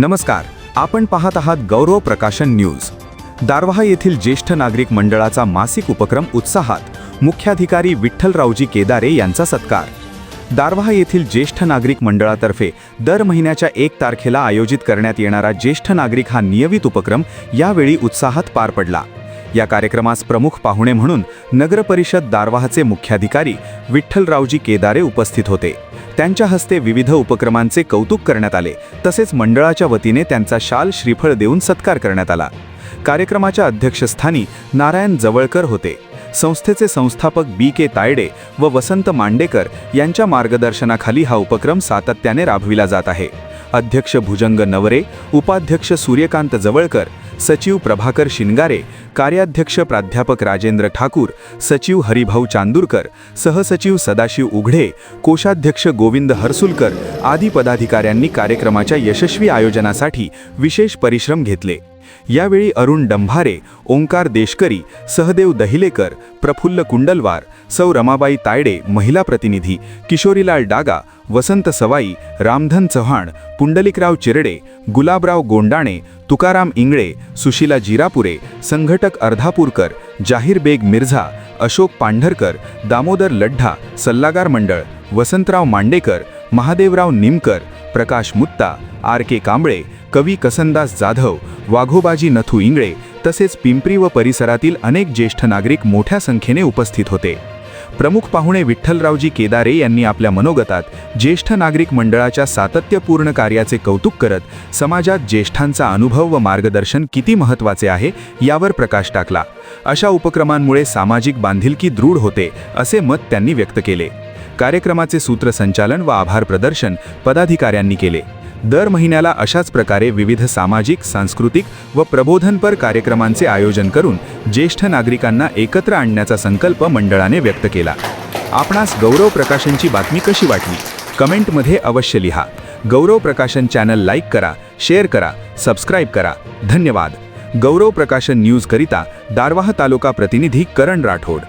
नमस्कार, आपण पाहत आहात गौरव प्रकाशन न्यूज। दारव्हा येथील ज्येष्ठ नागरिक मंडळाचा मासिक उपक्रम उत्साहात, मुख्याधिकारी विठ्ठलरावजी केदारे यांचा सत्कार। दारव्हा येथील ज्येष्ठ नागरिक मंडळातर्फे दर महिन्याच्या 1 तारखेला आयोजित करण्यात येणारा ज्येष्ठ नागरिक हा नियमित उपक्रम यावेळी उत्साहात पार पडला। या कार्यक्रमास प्रमुख पाहुणे म्हणून नगरपरिषद दारव्हाचे मुख्याधिकारी विठ्ठलरावजी केदारे उपस्थित होते। त्यांच्या हस्ते विविध उपक्रमांचे कौतुक करण्यात आले, तसेच मंडळाच्या वतीने त्यांचा शाल श्रीफळ देऊन सत्कार करण्यात आला। कार्यक्रमाच्या अध्यक्षस्थानी नारायण जवळकर होते। संस्थेचे संस्थापक BK तायडे व वसंत मांडेकर यांच्या मार्गदर्शनाखाली हा उपक्रम सातत्याने राबविला जात आहे। अध्यक्ष भुजंग नवरे, उपाध्यक्ष सूर्यकांत जवळकर, सचिव प्रभाकर शिनगारे, कार्याध्यक्ष प्राध्यापक राजेंद्र ठाकूर, सचिव हरिभाऊ चांदूरकर, सहसचिव सदाशिव उघडे, कोषाध्यक्ष गोविंद हरसुलकर आदी पदाधिकाऱ्यांनी कार्यक्रमाच्या यशस्वी आयोजनासाठी विशेष परिश्रम घेतले। यावेळी अरुण डंभारे, ओंकार देशकरी, सहदेव दहिलेकर, प्रफुल्ल कुंडलवार, सौ रमाबाई तायडे महिला प्रतिनिधी, किशोरीलाल डागा, वसंत सवाई, रामधन चव्हाण, पुंडलिकराव चिरडे, गुलाबराव गोंडाणे, तुकाराम इंगळे, सुशीला जिरापुरे, संघटक अर्धापूरकर, जाहीर बेग मिर्झा, अशोक पांढरकर, दामोदर लड्ढा, सल्लागार मंडळ, वसंतराव मांडेकर, महादेवराव निमकर, प्रकाश मुत्ता, RK कांबळे, कवी कसनदास जाधव, वाघोबाजी नथू इंगळे तसेच पिंपरी व परिसरातील अनेक ज्येष्ठ नागरिक मोठ्या संख्येने उपस्थित होते। प्रमुख पाहुणे विठ्ठलरावजी केदारे यांनी आपल्या मनोगतात ज्येष्ठ नागरिक मंडळाच्या सातत्यपूर्ण कार्याचे कौतुक करत समाजात ज्येष्ठांचा अनुभव व मार्गदर्शन किती महत्त्वाचे आहे यावर प्रकाश टाकला। अशा उपक्रमांमुळे सामाजिक बांधिलकी दृढ होते असे मत त्यांनी व्यक्त केले। कार्यक्रमाचे सूत्रसंचालन व आभार प्रदर्शन पदाधिकाऱ्यांनी केले। दर महिन्याला अशाच प्रकारे विविध सामाजिक, सांस्कृतिक व प्रबोधनपर कार्यक्रमांचे आयोजन करून ज्येष्ठ नागरिकांना एकत्र आणण्याचा संकल्प मंडळाने व्यक्त केला। आपणास गौरव प्रकाशनची बातमी कशी वाटली? कमेंटमध्ये अवश्य लिहा। गौरव प्रकाशन चॅनल लाईक करा, शेअर करा, सबस्क्राईब करा। धन्यवाद। गौरव प्रकाशन न्यूज करिता दारव्हा तालुका प्रतिनिधी करण राठोड।